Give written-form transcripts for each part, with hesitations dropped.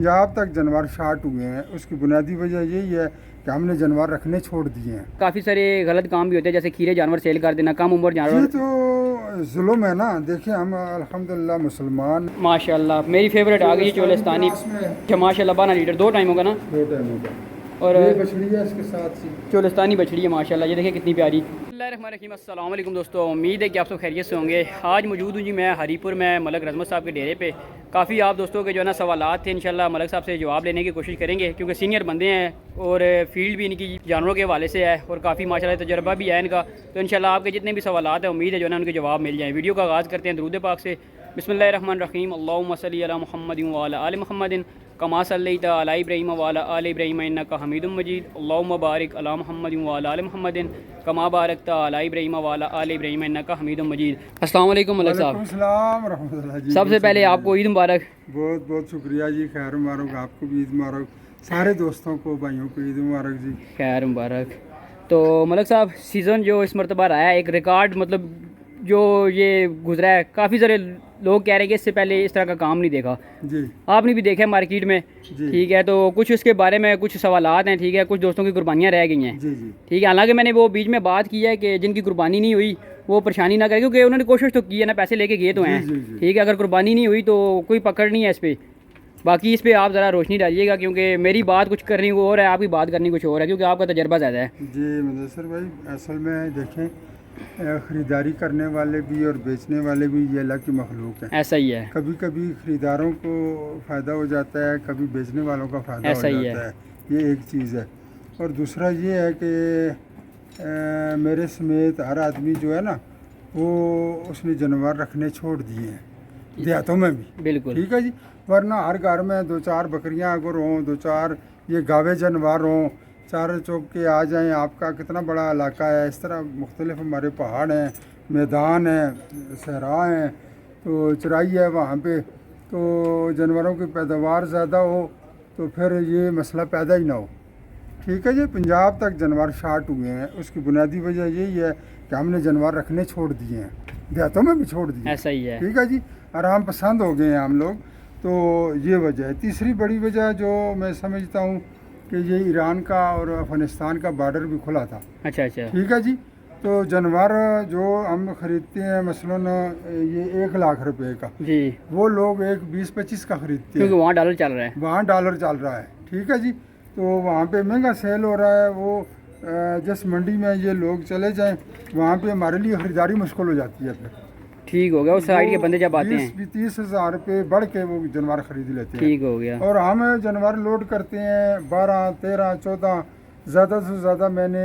पंजाब तक जानवर शार्ट हुए हैं। उसकी बुनियादी वजह यही है कि हमने जानवर रखने छोड़ दिए हैं। काफ़ी सारे गलत काम भी होते हैं, जैसे खीरे जानवर सेल कर देना, कम उम्र ये जानवर। तो जुल्म है ना। देखिए हम अल्हम्दुलिल्लाह मुसलमान। माशाल्लाह मेरी फेवरेट आ गई चोलिस्तानी। क्लास में अच्छा माशाल्लाह 12 लीटर 2 टाइम होगा ना। 2 टाइम होगा। और ये बछड़ी है इसके साथ सी। चोलिस्तानी बछड़ी है माशाल्लाह, ये देखिए कितनी प्यारी। बिस्मिल्लाहिर्रहमानिर्रहीम, अस्सलाम वालेकुम दोस्तों, उम्मीद है कि आप सब खैरियत से होंगे। आज मौजूद हूँ जी मैं हरीपुर में मलक रज़मत साहब के डेरे पे। काफ़ी आप दोस्तों के जो है ना सवालात थे, इंशाल्लाह मलक साहब से जवाब लेने की कोशिश करेंगे, क्योंकि सीनियर बंदे हैं और फील्ड भी इनकी जानवरों के हवाले से है और काफ़ी माशाल्लाह तजर्बा भी है इनका। तो इंशाल्लाह आपके जितने भी सवालात हैं उम्मीद है जो है ना उनके जवाब मिल जाएँ। वीडियो का आगाज़ करते हैं दुरूद पाक से। बिस्मिल्लाहिर्रहमानिर्रहीम, अल्लाहुम्मा सल्ली अला मुहम्मदिन व अला आलि मुहम्मदिन कमा सल्लैता अला इब्राहीम व अला आलि इब्राहीम इन्नका हमीदुम मजीद। अल्लाहुम्मा बारिक अला मुहम्मदिन व अला आलि मुहम्मदिन कमा बारकता अला इब्राहीम व अला आलि इब्राहीम इन्नका हमीदुम मजीद। अस्सलाम वालेकुम मलक साहब। वालेकुम सलाम रहमतुल्लाह जी। सबसे पहले आपको ईद मुबारक। बहुत बहुत शुक्रिया जी। खैर मुबारक आपको भी ईद मुबारक, सारे दोस्तों को भाइयों को ईद मुबारक जी। खैर मुबारक। तो मलक साहब सीज़न जो इस मरतबा रहा है एक रिकॉर्ड, मतलब जो ये गुजरा है, काफ़ी सारे लोग कह रहे हैं कि इससे पहले इस तरह का काम नहीं देखा। जी आपने भी देखा है मार्केट में, जी ठीक है, तो कुछ उसके बारे में कुछ सवालात हैं, ठीक है, कुछ दोस्तों की कुर्बानियाँ रह गई हैं, जी जी ठीक है। हालांकि मैंने वो बीच में बात की है कि जिनकी कुर्बानी नहीं हुई वो परेशानी ना करें, क्योंकि उन्होंने कोशिश तो की है ना, पैसे लेके गए तो हैं, जी, जी, जी। ठीक है। अगर कुर्बानी नहीं हुई तो कोई पकड़ नहीं है इस पर। बाकी इस पर आप ज़रा रोशनी डालिएगा, क्योंकि मेरी बात कुछ करनी को और है, आपकी बात करनी कुछ और है, क्योंकि आपका तजर्बा ज़्यादा है। जी मुदस्सिर भाई, असल में देखें ख़रीदारी करने वाले भी और बेचने वाले भी ये अल्लाह की मखलूक है। ऐसा ही है, कभी कभी ख़रीदारों को फ़ायदा हो जाता है, कभी बेचने वालों का फ़ायदा हो ऐसा ही जाता है। ये एक चीज़ है। और दूसरा ये है कि मेरे समेत हर आदमी जो है ना वो उसने जानवर रखने छोड़ दिए हैं, देहातों में भी। बिल्कुल ठीक है जी। वरना हर घर में 2-4 बकरियां अगर हों, 2-4 ये गावे जानवर हों, चारों चौक के आ जाएं। आपका कितना बड़ा इलाका है, इस तरह मुख्तलिफ हमारे पहाड़ हैं, मैदान हैं, सहरा हैं, तो चराई है वहाँ पे, तो जानवरों की पैदावार ज़्यादा हो तो फिर ये मसला पैदा ही ना हो। ठीक है जी। पंजाब तक जानवर शार्ट हुए हैं। उसकी बुनियादी वजह यही है कि हमने जानवर रखने छोड़ दिए हैं, देहातों में भी छोड़ दिए। ऐसा ही है। ठीक है जी। आराम पसंद हो गए हैं हम लोग, तो ये वजह है। तीसरी बड़ी वजह जो मैं समझता हूँ कि ये ईरान का और अफ़गानिस्तान का बॉर्डर भी खुला था। अच्छा अच्छा, ठीक है जी। तो जानवर जो हम ख़रीदते हैं मसलन ये 1 लाख रुपए का, जी, वो लोग एक 20-25 का ख़रीदते क्योंकि हैं। वहाँ डॉलर चल रहा है। वहाँ डॉलर चल रहा है। ठीक है जी। तो वहाँ पे महंगा सेल हो रहा है। वो जिस मंडी में ये लोग चले जाएं वहाँ पे हमारे लिए ख़रीदारी मुश्किल हो जाती है। फिर ठीक हो गया, उस साइड के बंदे जब आते हैं 20-30 हज़ार रुपये बढ़ के वो जानवर ख़रीद लेते हैं। ठीक हो गया। और हम जानवर लोड करते हैं 12, 13, 14, ज़्यादा से ज़्यादा मैंने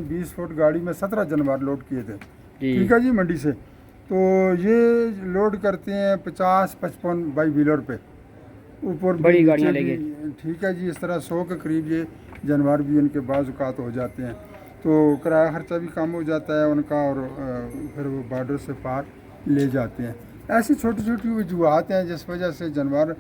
20 फुट गाड़ी में 17 जानवर लोड किए थे। जी ठीक है जी, मंडी से। तो ये लोड करते हैं 50-55 बाई व्हीलर पे, ऊपर बड़ी भी, गाड़ियाँ नीचे लेके। भी। ठीक है जी। इस तरह 100 के करीब ये जानवर भी इनके बाज़ औक़ात हो जाते हैं, तो किराया खर्चा भी कम हो जाता है उनका, और फिर वो बॉर्डर से पार ले जाते हैं। ऐसी छोटी छोटी वजूहत हैं जिस वजह से जानवर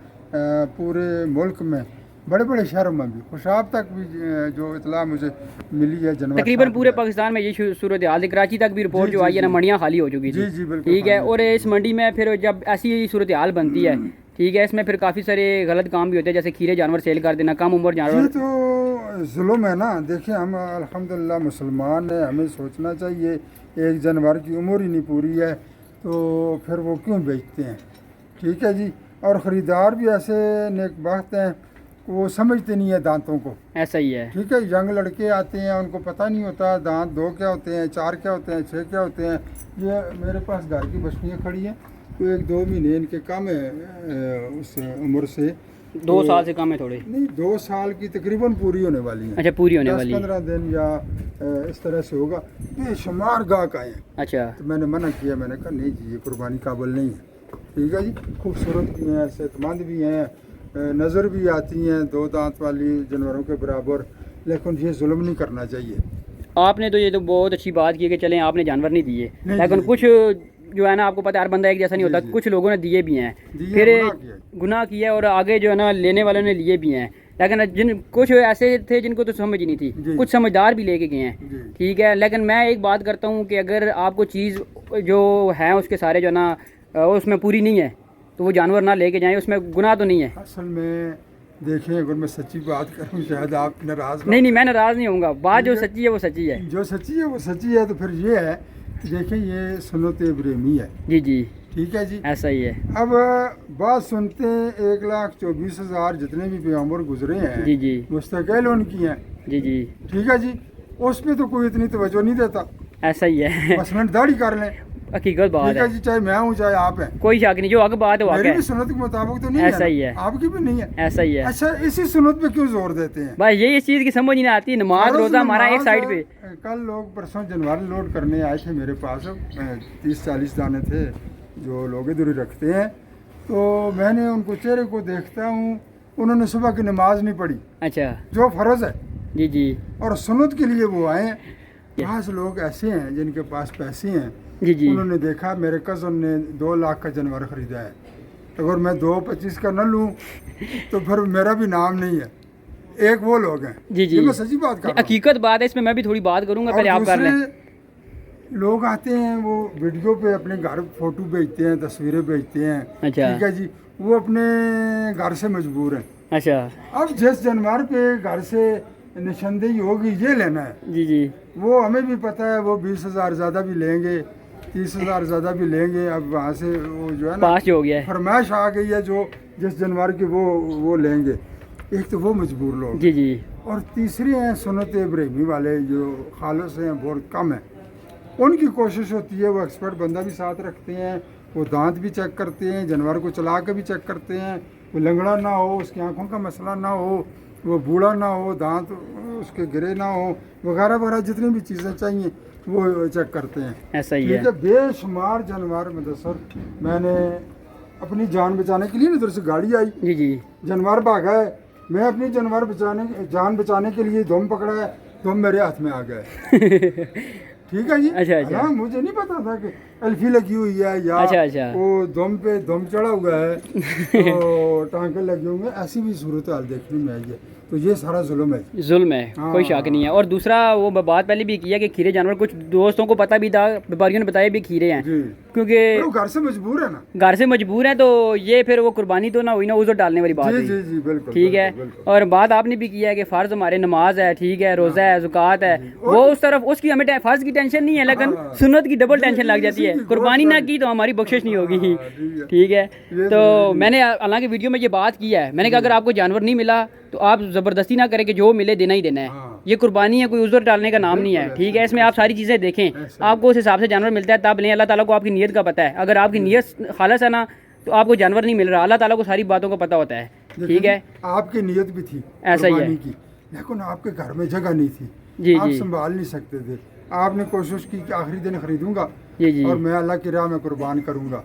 पूरे मुल्क में बड़े बड़े शहरों में भी, खुशाब तक भी जो इतला मुझे मिली है जानवर तकरीबन शार्ट पूरे हुआ है। पाकिस्तान में ये सूरत हाल है। कराची तक भी रिपोर्ट जी, जो आई जी, है ना, जी। मंडियाँ खाली हो चुकी जी थी, जी बिल्कुल ठीक है। खाली और इस मंडी में फिर जब ऐसी सूरत हाल बनती है, ठीक है, इसमें फिर काफ़ी सारे गलत काम भी होते हैं, जैसे खीरे जानवर सेल कर देना, कम उम्र ये जानवर। तो जुल्म है ना। देखिए हम अल्हम्दुलिल्लाह मुसलमान हैं, हमें सोचना चाहिए एक जानवर की उम्र ही नहीं पूरी है तो फिर वो क्यों बेचते हैं। ठीक है जी। और ख़रीदार भी ऐसे नेकबख्त हैं, वो समझते नहीं है दांतों को। ऐसा ही है। ठीक है। यंग लड़के आते हैं, उनको पता नहीं होता दांत 2 क्या होते हैं, 4 क्या होते हैं, 6 क्या होते हैं। ये मेरे पास घर की बछड़ियाँ खड़ी हैं, तो 1-2 महीने इनके कम है उस उम्र से। 2 साल से कम है थोड़े। नहीं, 2 साल की तकरीबन पूरी होने वाली है। अच्छा, पूरी होने वाली है। 10-15 दिन या इस तरह से होगा। बेशुमार गाहक आए हैं, अच्छा, तो मैंने मना किया। मैंने कहा नहीं जी, ये कुर्बानी काबिल नहीं है। ठीक है जी। खूबसूरत भी हैं, सेहतमंद भी हैं, नज़र भी आती हैं 2 दांत वाली जानवरों के बराबर, लेकिन ये जुल्म नहीं करना चाहिए। आपने तो ये तो बहुत अच्छी बात की कि चलें आपने जानवर नहीं दिए, नहीं लेकिन दिए। कुछ जो है ना, आपको पता है हर बंदा एक जैसा नहीं जी, होता, जी। कुछ लोगों ने दिए भी हैं, दिए, फिर गुनाह किया। गुनाह किया, और आगे जो है ना लेने वालों ने लिए भी हैं। लेकिन जिन कुछ ऐसे थे जिनको तो समझ ही नहीं थी, जी। कुछ समझदार भी लेके गए हैं, जी। ठीक है। लेकिन मैं एक बात करता हूँ कि अगर आपको चीज़ जो है उसके सारे जो है ना उसमें पूरी नहीं है, तो वो जानवर ना लेके जाएं, उसमें गुनाह तो नहीं है। असल में देखें, अगर मैं सच्ची बात करूं शायद आप नाराज हो। नहीं नहीं, मैं नाराज़ नहीं होऊंगा, बात जो ठीक है। सच्ची है वो सच्ची है। जो सच्ची है वो सच्ची है। तो फिर ये है कि देखें, ये सुन्नत इब्राहिमी है। जी जी, ठीक है जी। ऐसा ही है। अब बात सुनते हैं, 1,24,000 जितने भी पैगंबर गुजरे हैं जी जी मुस्तकिल उनकी हैं। जी जी, ठीक है जी। उस पे तो कोई इतनी तवज्जो नहीं देता। ऐसा ही है। मसलन दाढ़ी कर लें, हकीकत बात ठीक है है, जी, चाहे मैं हूँ चाहे आप हैं। कोई शक नहीं, जो हक बात है वो हक मेरी है। भी सुन्नत के मुताबिक तो नहीं ऐसा है ही ना? है। आपकी भी नहीं है। ऐसा ही है। अच्छा, इसी सुन्नत पे क्यों जोर देते हैं? भाई यही इस चीज़ की समझ ही नहीं आती, नमाज फर्ज रोज़ा हमारा एक नमाज साइड है। पे। कल लोग परसों जनवर लोड करने आए थे मेरे पास, 30-40 दाने थे जो लोग इधर ही रखते हैं। तो मैंने उनको चेहरे को देखता हूँ, उन्होंने सुबह की नमाज नहीं पढ़ी अच्छा, जो फ़र्ज़ है, जी जी और सुन्नत के लिए वो आए हैं। पास लोग ऐसे हैं जिनके पास पैसे हैं। जी जी, उन्होंने देखा मेरे कज़न ने 2 लाख का जानवर ख़रीदा है, अगर मैं 2.25 का न लूँ तो फिर मेरा भी नाम नहीं है। एक वो लोग हैं। जी जी, ये मैं सच्ची बात कर रहा हूँ। हकीकत बात है, इसमें मैं भी थोड़ी बात करूंगा, और पहले आप कर लें। दूसरे लोग आते हैं, वो वीडियो पे अपने घर फोटो भेजते हैं, तस्वीरें भेजते हैं। अच्छा। ठीक है जी। वो अपने घर से मजबूर हैं। अच्छा, अब जिस जानवर पे घर से निशानदेही होगी ये लेना है, जी जी, वो हमें भी पता है, वो 20,000 ज़्यादा भी लेंगे, 30,000 ज़्यादा भी लेंगे। अब वहाँ से वो जो है ना पास हो गया है। फरमाइश आ गई है, जो जिस जानवर की वो लेंगे। एक तो वो मजबूर लोग, जी जी, और तीसरे हैं सुन्नत इब्राहिमी वाले जो खालस हैं, बहुत कम है। उनकी कोशिश होती है, वो एक्सपर्ट बंदा भी साथ रखते हैं, वो दांत भी चेक करते हैं, जानवर को चला के भी चेक करते हैं, वो लंगड़ा ना हो, उसकी आंखों का मसला ना हो, वो बूढ़ा ना हो, दांत उसके गिरे ना हो, वगैरह वगैरह जितनी भी चीज़ें चाहिए वो चेक करते हैं। ऐसा ही ठीक है। है। बेशुमार जानवर मुदस्सर, मैंने अपनी जान बचाने के लिए ना, इधर से गाड़ी आई, जी जी, जानवर भागा है, मैं अपनी जान बचाने के लिए दम पकड़ा है, दम मेरे हाथ में आ गया है। ठीक है जी। अच्छा, अच्छा। हाँ, मुझे नहीं पता था कि अल्फी लगी हुई है या अच्छा, अच्छा। वो दम पे दम चढ़ा हुआ है तो टांके लगे होंगे, ऐसी भी सूरत हाल देखने में आई है। तो ये सारा जुल्म है। जुल्म है, कोई शक नहीं है। और दूसरा वो बात पहले भी किया कि खीरे जानवर, कुछ दोस्तों को पता भी था, व्यापारियों ने बताया भी खीरे हैं, जी। क्योंकि पर वो घर से मजबूर है ना। घर से मजबूर है, तो ये फिर वो कुर्बानी तो ना हुई ना, उस डालने वाली बात जी हुई। जी जी, बिल्कुल। ठीक है। बिल्कुल, बिल्कुल। और बात आपने भी किया है कि फ़र्ज हमारे नमाज है, ठीक है, रोज़ा है, ज़कात है, वो उस तरफ उसकी हमें फ़र्ज की टेंशन नहीं है, लेकिन हाँ। सुन्नत की डबल जी, टेंशन लग जी, जाती है। जी, कुर्बानी बहुत ना सारी। की तो हमारी बख्शिश नहीं होगी। हाँ, ठीक है। ठीक है। ये तो जरूरी मैंने हालांकि वीडियो में ये बात की है, मैंने कहा अगर आपको जानवर नहीं मिला तो आप ज़बरदस्ती ना करें कि जो मिले देना ही देना है। हाँ। ये कुर्बानी है, कोई उज़र डालने का नाम नहीं है। बिल्कुल ठीक है। इसमें आप सारी चीज़ें देखें, ऐसा। आपको उस हिसाब से जानवर मिलता है तब लें। अल्लाह ताला को आपकी नीयत का पता है, अगर आपकी नीयत खालस है ना तो आपको जानवर नहीं मिल रहा, अल्लाह ताला को सारी बातों का पता होता है। देखिए ठीक है। जी, आपकी नीयत भी थी ऐसा ही है। कुर्बानी की, लेकिन आपके घर में जगह नहीं थी। जी आप जी, संभाल नहीं सकते थे। आपने कोशिश की कि आखिरी दिन खरीदूंगा जी जी, और मैं अल्लाह की राह में कुर्बान करूंगा।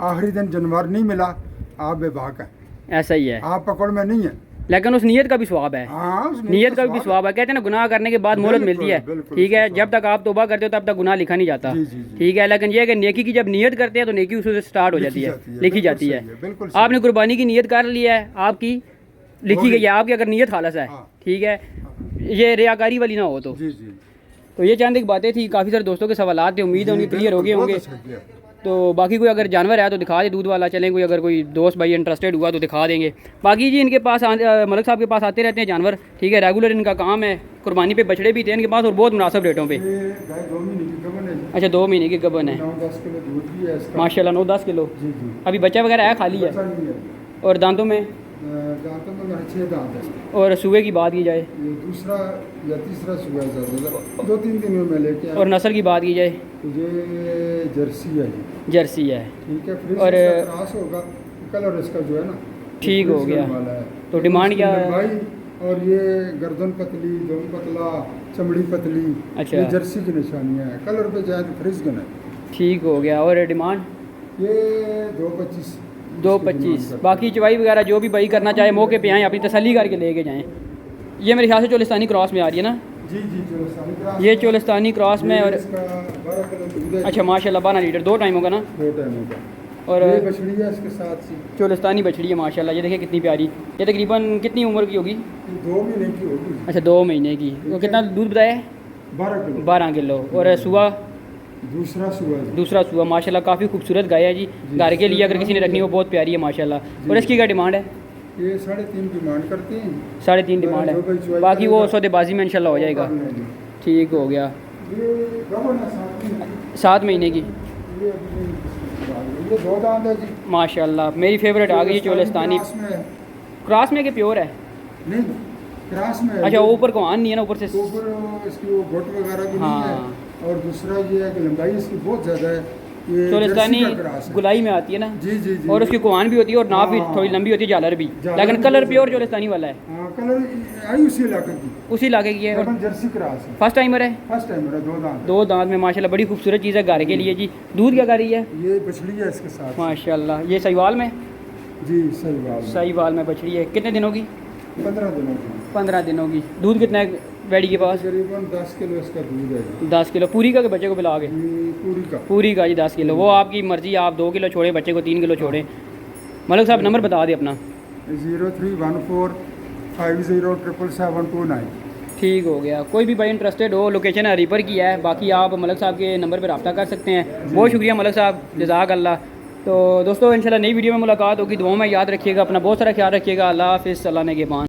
आखिरी दिन जानवर नहीं मिला, आप बेबाक हैं, ऐसा ही है। आप पकड़ में नहीं है। लेकिन उस नीयत का भी स्वाब है। हाँ, उस नीयत का भी स्वाब है। कहते हैं ना, गुनाह करने के बाद मोहलत बिल्कुल, मिलती है। बिल्कुल, ठीक है। उसका जब तक आप तौबा करते हो तब तक गुनाह लिखा नहीं जाता। जी, जी, जी। ठीक है। लेकिन ये है कि नेकी की जब नीयत करते हैं तो नेकी उससे स्टार्ट हो जाती है, लिखी बिल्कुल जाती है। सही बिल्कुल सही। आपने कुर्बानी की नीयत कर ली है, आपकी लिखी गई है, आपकी अगर नीयत खालस है। हाँ। ठीक है। ये रियाकारी वाली ना हो तो। जी जी, तो ये चंद एक बातें थी, काफ़ी सारे दोस्तों के सवालात थे, उम्मीद है उनके क्लियर हो गए बहुत होंगे। अच्छा किया। तो बाकी कोई अगर जानवर है तो दिखा दे, दूध वाला चलें, कोई अगर कोई दोस्त भाई इंटरेस्टेड हुआ तो दिखा देंगे। बाकी जी इनके पास मलिक साहब के पास आते रहते हैं जानवर। ठीक है। रेगुलर इनका काम है। कुर्बानी पे बछड़े भी थे इनके पास और बहुत मुनासिब रेटों पे। ये गाय 2 महीने की गबन है जी। अच्छा, 2 महीने की गबन है। 9-10 किलो दूध भी है इसका। माशाल्लाह 9-10 किलो। जी जी। अभी बच्चा वगैरह है, खाली है। बच्चा नहीं है। और दांतों में दांतों में मेरे 6 दांत है। और सूए की बात की जाए, ये दूसरा या तीसरा सुबह ज़्यादा 2-3 दिन में मैं लेके आया। और नस्ल की बात की जाए, ये जर्सी है जी। जर्सी है। ठीक है। फिर और इसका क्रॉस होगा, कलर इसका जो है ना ठीक हो फ्रिज गया। वाला है। तो डिमांड क्या है? लंबाई और ये गर्दन पतली, दम पतला, चमड़ी पतली। अच्छा। ये जर्सी की निशानियाँ हैं। कलर पे जाए तो फ्रिज गन है। ठीक हो गया। और डिमांड ये 2.25 2.25। बाकी चवाई वगैरह जो भी भाई करना चाहे मौके पे आएँ, अपनी तसल्ली करके लेके जाएँ। ये मेरे ख्याल से चोलिस्तानी क्रॉस में आ रही है ना? जी जी, चोलिस्तानी क्रॉस। ये चोलिस्तानी क्रॉस में। और इसका 12 किलो दूध है। अच्छा माशाल्लाह 12 लीटर 2 टाइम होगा ना? 2 टाइमों का। और ये बछड़ी है इसके साथ सी। चोलिस्तानी बछड़ी है माशाल्लाह। ये देखिए कितनी प्यारी। ये तकरीबन कितनी उम्र की होगी? ये 2 महीने की होगी। अच्छा 2 महीने की। वो कितना दूध बताया है? 12 किलो। 12 किलो। और सुबह दूसरा सुबह जी। दूसरा सुबह माशाल्लाह काफ़ी खूबसूरत गाय है जी। घर के लिए अगर किसी ने रखनी हो बहुत प्यारी है माशाल्लाह। और इसकी क्या डिमांड है? ये 3.5 डिमांड करते हैं। 3.5 डिमांड जो भाई है, चॉइस बाकी वो करेगा, सौदेबाजी में इंशाल्लाह हो जाएगा। कर लेंगे। ठीक हो गया। ये गबन है 7 महीने। 7 महीने की ये अभी नहीं, ये 2 दांत है जी। माशाल्लाह, मेरी फेवरेट आ गई चोलिस्तानी। क्रास में है। क्रॉस में कि प्योर है? नहीं, क्रास में है। अच्छा, वो ऊपर को आन नहीं है ना, ऊपर से। ऊपर इसकी वो घोट वगैरह भी नहीं हाँ। है। और दूसरा ये है कि लंबाई इसकी बहुत ज़्यादा है। ये चोलिस्तानी जर्सी का क्रास है। गुलाई में आती है ना। जी जी जी। और उसकी कुआन भी होती है और नाप भी हाँ। थोड़ी लंबी होती है, झालर भी। झालर लेकिन भी कलर बहुत प्योर ज़्यादा। चोलिस्तानी वाला है, हाँ, कलर आई उसी इलाके की, उसी इलाके की है। और लेकिन जर्सी क्रास है। फर्स्ट टाइमर है। फर्स्ट टाइम मेरा 2 दांत है। 2 दांत में माशाल्लाह बड़ी खूबसूरत चीज़ है गारे के लिए जी। दूध क्या कर रही है? ये बछड़ी है इसके साथ। माशाल्लाह, ये सहीवाल में? जी सही बात है। सहीवाल में बछड़ी है। कितने दिनों की? 15 दिनों की। 15 दिनों की। दूध कितना है बेड़ी के पास? तकरीबन 10 किलो इसका दूध है। 10 किलो पूरी का, के बच्चे को पिला के? ये पूरी का। पूरी का जी 10 किलो। वो आपकी मर्ज़ी, आप 2 किलो छोड़ें, बच्चे को 3 किलो छोड़ें। मलिक साहब नंबर बता दें अपना। 0314507729। ठीक हो गया। कोई भी भाई इंटरेस्टेड हो, लोकेशन हरीपर की है। बाकी आप मलिक साहब के नंबर पर रब्ता कर सकते हैं। बहुत शुक्रिया मलिक साहब, जज़ाक अल्लाह। तो दोस्तों इंशाल्लाह नई वीडियो में मुलाकात होगी। दुआओं में याद रखिएगा, अपना बहुत सारा ख्याल रखिएगा। अल्लाह हाफ़िज़। अल्लाह ने के बान।